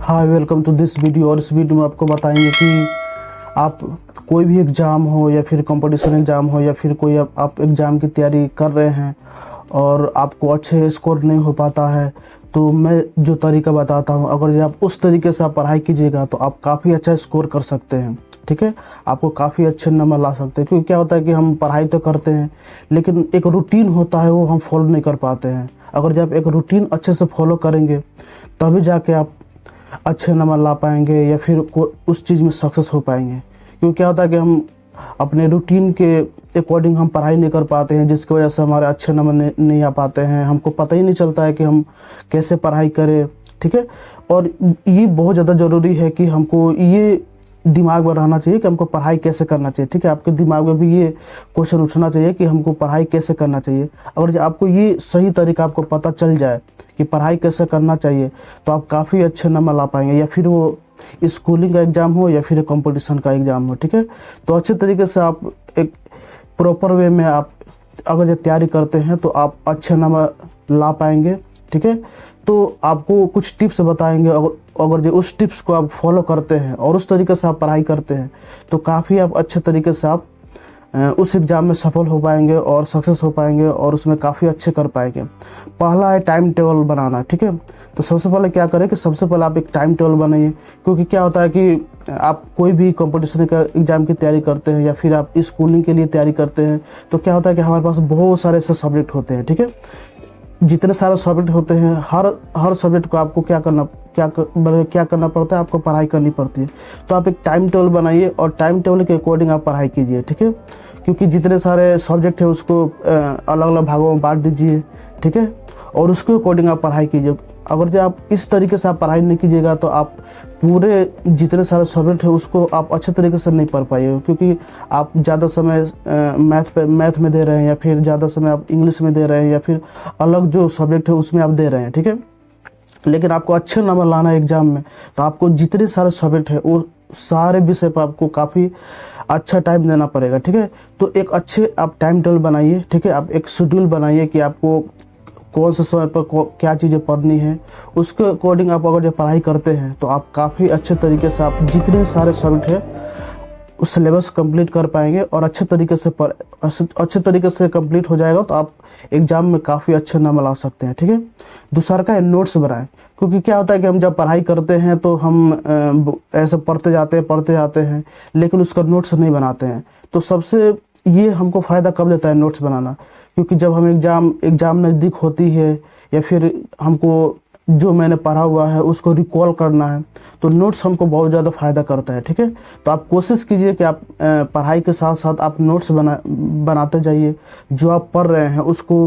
Hi welcome to this video. और इस video में आपको बताएंगे कि आप कोई भी एग्ज़ाम हो या फिर कंपटीशन एग्ज़ाम हो या फिर कोई आप एग्ज़ाम की तैयारी कर रहे हैं और आपको अच्छे स्कोर नहीं हो पाता है, तो मैं जो तरीका बताता हूं, अगर आप उस तरीके से आप पढ़ाई कीजिएगा तो आप काफ़ी अच्छा स्कोर कर सकते हैं। ठीक है, आपको काफ़ी अच्छे नंबर ला सकते हैं। क्योंकि क्या होता है कि हम पढ़ाई तो करते हैं लेकिन एक रूटीन होता है वो हम फॉलो नहीं कर पाते हैं। अगर जब एक रूटीन अच्छे से फॉलो करेंगे तभी जाके आप अच्छे नंबर ला पाएंगे या फिर उस चीज़ में सक्सेस हो पाएंगे। क्योंकि क्या होता है कि हम अपने रूटीन के अकॉर्डिंग हम पढ़ाई नहीं कर पाते हैं, जिसकी वजह से हमारे अच्छे नंबर नहीं आ पाते हैं। हमको पता ही नहीं चलता है कि हम कैसे पढ़ाई करें। ठीक है, और ये बहुत ज़्यादा ज़रूरी है कि हमको ये दिमाग में रहना चाहिए कि हमको पढ़ाई कैसे करना चाहिए। ठीक है, आपके दिमाग में भी ये क्वेश्चन उठना चाहिए कि हमको पढ़ाई कैसे करना चाहिए। अगर जब आपको ये सही तरीका आपको पता चल जाए कि पढ़ाई कैसे करना चाहिए तो आप काफ़ी अच्छे नंबर ला पाएंगे, या फिर वो स्कूलिंग का एग्ज़ाम हो या फिर कंपटीशन का एग्ज़ाम हो। ठीक है, तो अच्छे तरीके से आप एक प्रॉपर वे में आप अगर जब तैयारी करते हैं तो आप अच्छे नंबर ला पाएंगे। ठीक है, तो आपको कुछ टिप्स बताएंगे। अगर जो उस टिप्स को आप फॉलो करते हैं और उस तरीके से आप पढ़ाई करते हैं तो काफ़ी आप अच्छे तरीके से आप उस एग्ज़ाम में सफल हो पाएंगे और सक्सेस हो पाएंगे और उसमें काफ़ी अच्छे कर पाएंगे। पहला है टाइम टेबल बनाना। ठीक है, तो सबसे पहले क्या करें कि सबसे पहले आप एक टाइम टेबल बनाइए। क्योंकि क्या होता है कि आप कोई भी कंपटीशन का एग्ज़ाम की तैयारी करते हैं या फिर आप स्कूलिंग के लिए तैयारी करते हैं तो क्या होता है कि हमारे पास बहुत सारे ऐसे सब्जेक्ट होते हैं। ठीक है, जितने सारे सब्जेक्ट होते हैं हर सब्जेक्ट को आपको क्या करना पड़ता है, आपको पढ़ाई करनी पड़ती है। तो आप एक टाइम टेबल बनाइए और टाइम टेबल के अकॉर्डिंग आप पढ़ाई कीजिए। ठीक है, क्योंकि जितने सारे सब्जेक्ट है उसको अलग अलग भागों में बांट दीजिए। ठीक है, और उसके अकॉर्डिंग आप पढ़ाई कीजिए। अगर जो आप इस तरीके से आप पढ़ाई नहीं कीजिएगा तो आप पूरे जितने सारे सब्जेक्ट है उसको आप अच्छे तरीके से नहीं पढ़ पाइएगा। क्योंकि आप ज़्यादा समय मैथ में दे रहे हैं या फिर ज़्यादा समय आप इंग्लिश में दे रहे हैं या फिर अलग जो सब्जेक्ट है उसमें आप दे रहे हैं। ठीक है, लेकिन आपको अच्छे नंबर लाना है एग्ज़ाम में तो आपको जितने सारे सब्जेक्ट है वो सारे विषय पर आपको काफ़ी अच्छा टाइम देना पड़ेगा। ठीक है, तो एक अच्छे आप टाइम टेबल बनाइए। ठीक है, आप एक शेड्यूल बनाइए कि आपको कौन से समय पर क्या चीज़ें पढ़नी है। उसके अकॉर्डिंग आप अगर जब पढ़ाई करते हैं तो आप काफ़ी अच्छे तरीके से आप जितने सारे सब्जेक्ट है उस सिलेबस कंप्लीट कर पाएंगे और अच्छे तरीके से कंप्लीट हो जाएगा तो आप एग्ज़ाम में काफ़ी अच्छे नंबर ला सकते हैं। ठीक है, दूसरा का है नोट्स बनाएं। क्योंकि क्या होता है कि हम जब पढ़ाई करते हैं तो हम ऐसे पढ़ते जाते हैं लेकिन उसका नोट्स नहीं बनाते हैं। तो सबसे ये हमको फ़ायदा कब देता है नोट्स बनाना, क्योंकि जब हम एग्ज़ाम नज़दीक होती है या फिर हमको जो मैंने पढ़ा हुआ है उसको रिकॉल करना है तो नोट्स हमको बहुत ज़्यादा फ़ायदा करता है। ठीक है, तो आप कोशिश कीजिए कि आप पढ़ाई के साथ साथ आप नोट्स बनाते जाइए। जो आप पढ़ रहे हैं उसको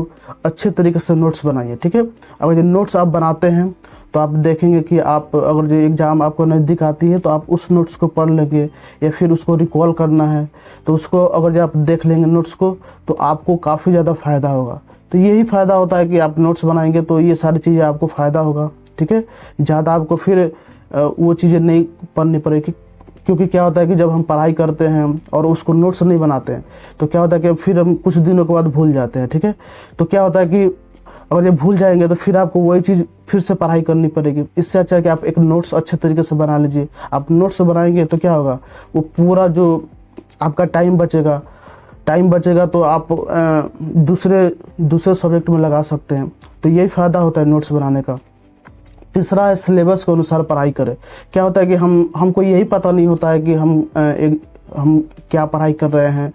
अच्छे तरीके से नोट्स बनाइए। ठीक है, अगर जो नोट्स आप बनाते हैं तो आप देखेंगे कि आप अगर जो एग्ज़ाम आपको नज़दीक आती है तो आप उस नोट्स को पढ़ लेंगे या फिर उसको रिकॉल करना है तो उसको अगर जो आप देख लेंगे नोट्स को तो आपको काफ़ी ज़्यादा फ़ायदा होगा। तो यही फ़ायदा होता है कि आप नोट्स बनाएंगे तो ये सारी चीज़ें आपको फ़ायदा होगा। ठीक है, ज़्यादा आपको फिर वो चीज़ें नहीं पढ़नी पड़ेगी। क्योंकि क्या होता है कि जब हम पढ़ाई करते हैं और उसको नोट्स नहीं बनाते हैं तो क्या होता है कि फिर हम कुछ दिनों के बाद भूल जाते हैं। ठीक है, तो क्या होता है कि अगर जब भूल जाएंगे तो फिर आपको वही चीज़ फिर से पढ़ाई करनी पड़ेगी। इससे अच्छा है कि आप एक नोट्स अच्छे तरीके से बना लीजिए। आप नोट्स बनाएंगे तो क्या होगा, वो पूरा जो आपका टाइम बचेगा तो आप दूसरे सब्जेक्ट में लगा सकते हैं। तो यही फ़ायदा होता है नोट्स बनाने का। तीसरा है सिलेबस के अनुसार पढ़ाई करें। क्या होता है कि हमको यही पता नहीं होता है कि हम क्या पढ़ाई कर रहे हैं।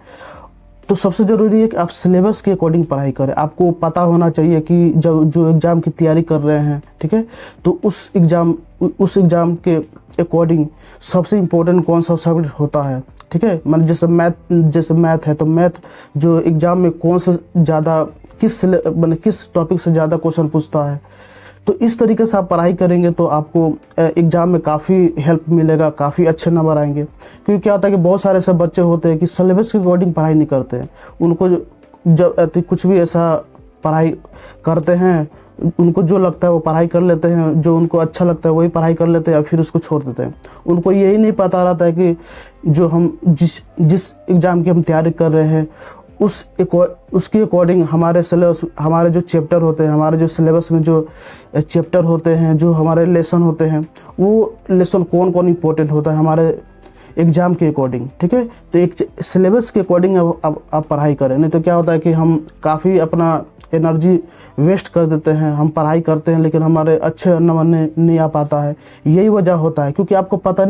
तो सबसे ज़रूरी है कि आप सिलेबस के अकॉर्डिंग पढ़ाई करें। आपको पता होना चाहिए कि जो एग्ज़ाम की तैयारी कर रहे हैं, ठीक है, तो उस एग्ज़ाम के अकॉर्डिंग सबसे इम्पोर्टेंट कौन सा सब्जेक्ट होता है। ठीक है, मतलब जैसे मैथ है तो मैथ जो एग्ज़ाम में कौन सा ज़्यादा किस टॉपिक से ज़्यादा क्वेश्चन पूछता है। तो इस तरीके से आप पढ़ाई करेंगे तो आपको एग्ज़ाम में काफ़ी हेल्प मिलेगा, काफ़ी अच्छे नंबर आएंगे। क्योंकि क्या होता है कि बहुत सारे ऐसे बच्चे होते हैं कि सिलेबस के अकॉर्डिंग पढ़ाई नहीं करते हैं। उनको जब कुछ भी ऐसा पढ़ाई करते हैं, उनको जो लगता है वो पढ़ाई कर लेते हैं, जो उनको अच्छा लगता है वही पढ़ाई कर लेते हैं या फिर उसको छोड़ देते हैं। उनको यही नहीं पता रहता है कि जो हम जिस एग्ज़ाम की हम तैयारी कर रहे हैं उसके अकॉर्डिंग हमारे जो चैप्टर होते हैं, हमारे जो सिलेबस में जो चैप्टर होते हैं, जो हमारे लेसन होते हैं वो लेसन कौन कौन इम्पोर्टेंट होता है हमारे एग्ज़ाम के अकॉर्डिंग, ठीक है। तो एक सिलेबस के अकॉर्डिंग अब आप पढ़ाई करें, नहीं तो क्या होता है कि हम काफ़ी अपना एनर्जी वेस्ट कर देते हैं, हम पढ़ाई करते हैं लेकिन हमारे अच्छे नंबर नहीं आ पाता है। यही वजह होता है क्योंकि आपको पता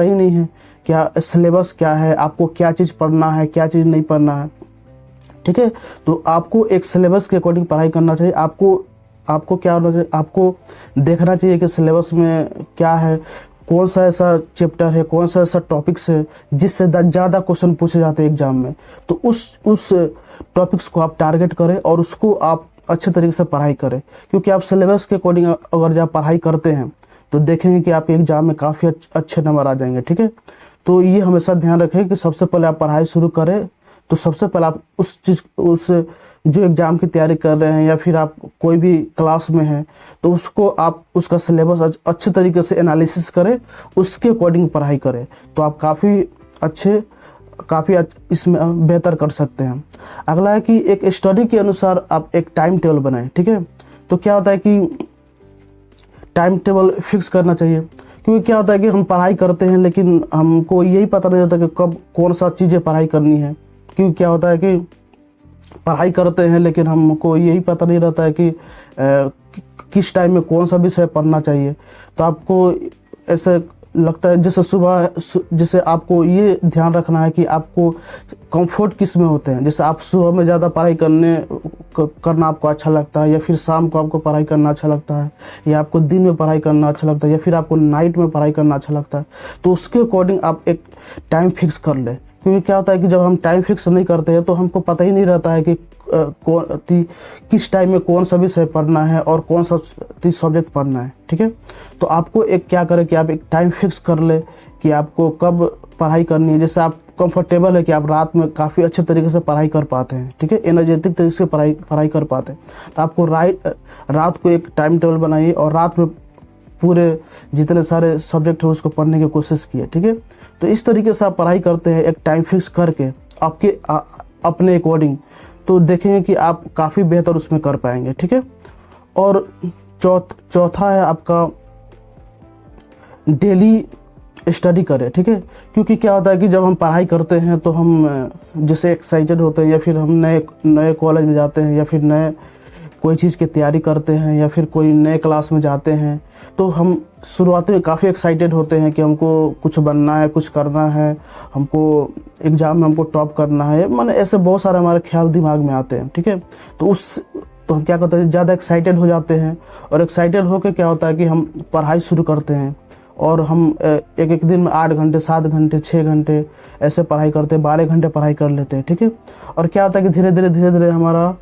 ही नहीं है क्या सिलेबस क्या है, आपको क्या चीज़ पढ़ना है, क्या चीज़ नहीं पढ़ना है, ठीक है। तो आपको एक सिलेबस के अकॉर्डिंग पढ़ाई करना चाहिए। आपको क्या होना चाहिए, आपको देखना चाहिए कि सिलेबस में क्या है, कौन सा ऐसा चैप्टर है, कौन सा ऐसा टॉपिक्स है जिससे ज़्यादा क्वेश्चन पूछे जाते हैं एग्जाम में। तो उस टॉपिक्स को आप टारगेट करें और उसको आप अच्छे तरीके से पढ़ाई करें, क्योंकि आप सिलेबस के अकॉर्डिंग अगर जब पढ़ाई करते हैं तो देखेंगे कि आपके एग्ज़ाम में काफ़ी अच्छे नंबर आ जाएंगे, ठीक है। तो ये हमेशा ध्यान रखें कि सबसे पहले आप पढ़ाई शुरू करें तो सबसे पहले आप उस जो एग्ज़ाम की तैयारी कर रहे हैं या फिर आप कोई भी क्लास में हैं तो उसको आप उसका सिलेबस अच्छे तरीके से एनालिसिस करें, उसके अकॉर्डिंग पढ़ाई करें, तो आप काफ़ी इसमें बेहतर कर सकते हैं। अगला है कि एक स्टडी के अनुसार आप एक टाइम टेबल बनाएं, ठीक है। तो क्या होता है कि टाइम टेबल फिक्स करना चाहिए, क्योंकि क्या होता है कि हम पढ़ाई करते हैं लेकिन हमको यही पता नहीं रहता कि कब कौन सा चीज़ें पढ़ाई करनी है। क्योंकि क्या होता है कि पढ़ाई करते हैं लेकिन हमको यही पता नहीं रहता है कि किस टाइम में कौन सा विषय पढ़ना चाहिए। तो आपको ऐसे लगता है जैसे आपको ये ध्यान रखना है कि आपको कंफर्ट किस में होते हैं। जैसे आप सुबह में ज़्यादा पढ़ाई करना आपको अच्छा लगता है, या फिर शाम को आपको पढ़ाई करना अच्छा लगता है, या आपको दिन में पढ़ाई करना अच्छा लगता है, या फिर आपको नाइट में पढ़ाई करना अच्छा लगता है। तो उसके अकॉर्डिंग आप एक टाइम फिक्स कर लें, क्योंकि क्या होता है कि जब हम टाइम फिक्स नहीं करते हैं तो हमको पता ही नहीं रहता है कि किस टाइम में कौन सा विषय पढ़ना है और कौन सा सब्जेक्ट पढ़ना है, ठीक है। तो आपको एक क्या करें कि आप एक टाइम फिक्स कर ले कि आपको कब पढ़ाई करनी है। जैसे आप कंफर्टेबल है कि आप रात में काफ़ी अच्छे तरीके से पढ़ाई कर पाते हैं, ठीक है, एनर्जेटिक तरीके से पढ़ाई कर पाते हैं, तो आपको रात को एक टाइम टेबल बनाइए और रात में पूरे जितने सारे सब्जेक्ट है उसको पढ़ने की कोशिश किए, ठीक है। तो इस तरीके से आप पढ़ाई करते हैं एक टाइम फिक्स करके अपने अकॉर्डिंग, तो देखेंगे कि आप काफ़ी बेहतर उसमें कर पाएंगे, ठीक है। और चौथा है आपका डेली स्टडी करें, ठीक है। क्योंकि क्या होता है कि जब हम पढ़ाई करते हैं तो हम जैसे एक्साइटेड होते हैं, या फिर हम नए कॉलेज में जाते हैं, या फिर नए कोई चीज़ की तैयारी करते हैं, या फिर कोई नए क्लास में जाते हैं, तो हम शुरुआत में काफ़ी एक्साइटेड होते हैं कि हमको कुछ बनना है, कुछ करना है, हमको एग्ज़ाम में हमको टॉप करना है, माने ऐसे बहुत सारे हमारे ख्याल दिमाग में आते हैं, ठीक है। तो हम क्या करते हैं, ज़्यादा एक्साइटेड हो जाते हैं, और एक्साइटेड होकर क्या होता है कि हम पढ़ाई शुरू करते हैं और हम एक दिन में 8 घंटे 7 घंटे 6 घंटे ऐसे पढ़ाई करते हैं, 12 घंटे पढ़ाई कर लेते हैं, ठीक है। और क्या होता है कि धीरे धीरे हमारा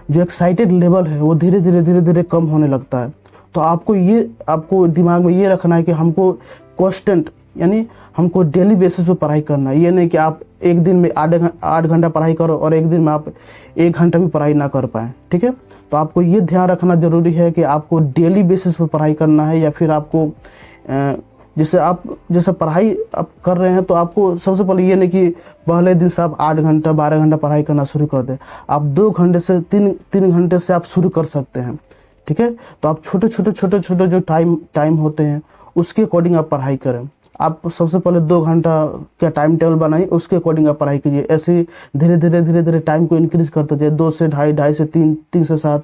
जो एक्साइटेड लेवल है वो धीरे धीरे कम होने लगता है। तो आपको दिमाग में ये रखना है कि हमको कांस्टेंट यानी हमको डेली बेसिस पे पढ़ाई करना है। ये नहीं कि आप एक दिन में 8 घंटा पढ़ाई करो और एक दिन में आप 1 घंटा भी पढ़ाई ना कर पाएँ, ठीक है। तो आपको ये ध्यान रखना ज़रूरी है कि आपको डेली बेसिस पे पढ़ाई करना है, या फिर आपको जैसे पढ़ाई आप कर रहे हैं तो आपको सबसे पहले ये नहीं कि पहले दिन से आप 8 घंटा 12 घंटा पढ़ाई करना शुरू कर दें। आप 2 घंटे से 3 घंटे से आप शुरू कर सकते हैं, ठीक है। तो आप छोटे जो टाइम होते हैं उसके अकॉर्डिंग आप पढ़ाई करें। आप सबसे पहले 2 घंटा का टाइम टेबल बनाइए, उसके अकॉर्डिंग आप पढ़ाई कीजिए। ऐसे ही धीरे टाइम को इंक्रीज करते जाइए, 2 से ढाई, ढाई से 3, 3 से 7,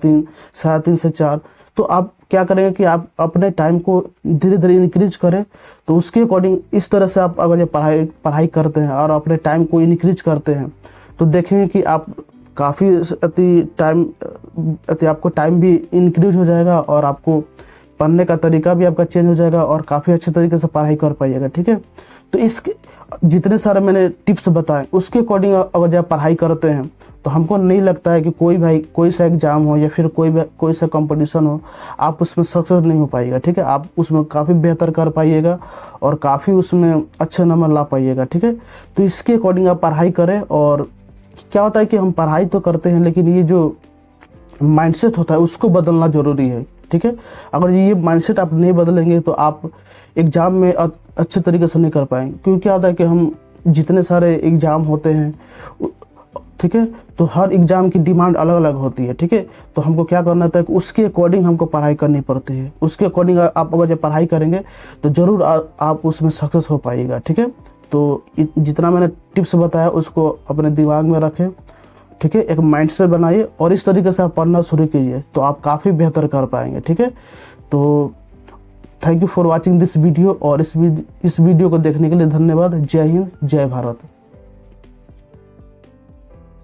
3 से 4। तो आप क्या करेंगे कि आप अपने टाइम को धीरे इंक्रीज करें। तो उसके अकॉर्डिंग इस तरह से आप अगर ये पढ़ाई करते हैं और अपने टाइम को इंक्रीज करते हैं तो देखेंगे कि आप काफ़ी आपको टाइम भी इंक्रीज हो जाएगा, और आपको पढ़ने का तरीका भी आपका चेंज हो जाएगा, और काफ़ी अच्छे तरीके से पढ़ाई कर पाइएगा, ठीक है। तो इसके जितने सारे मैंने टिप्स बताए उसके अकॉर्डिंग अगर जब पढ़ाई करते हैं तो हमको नहीं लगता है कि कोई सा एग्ज़ाम हो या फिर कोई सा कंपटीशन हो, आप उसमें सक्सेस नहीं हो पाइएगा, ठीक है। आप उसमें काफ़ी बेहतर कर पाइएगा और काफ़ी उसमें अच्छे नंबर ला पाइएगा, ठीक है। तो इसके अकॉर्डिंग आप पढ़ाई करें। और क्या होता है कि हम पढ़ाई तो करते हैं लेकिन ये जो माइंडसेट होता है उसको बदलना ज़रूरी है, ठीक है। अगर ये माइंडसेट आप नहीं बदलेंगे तो आप एग्ज़ाम में अच्छे तरीके से नहीं कर पाएंगे। क्योंकि क्या होता है कि हम जितने सारे एग्ज़ाम होते हैं ठीक है। तो हर एग्ज़ाम की डिमांड अलग अलग होती है, ठीक है। तो हमको क्या करना होता है कि उसके अकॉर्डिंग हमको पढ़ाई करनी पड़ती है। उसके अकॉर्डिंग आप अगर जब पढ़ाई करेंगे तो ज़रूर आप उसमें सक्सेस हो पाइएगा, ठीक है। तो जितना मैंने टिप्स बताया उसको अपने दिमाग में रखें, ठीक है। एक माइंडसेट बनाइए और इस तरीके से आप पढ़ना शुरू कीजिए तो आप काफ़ी बेहतर कर पाएंगे, ठीक है। तो thank you for watching this video, और इस वीडियो को देखने के लिए धन्यवाद। जय हिंद, जय भारत।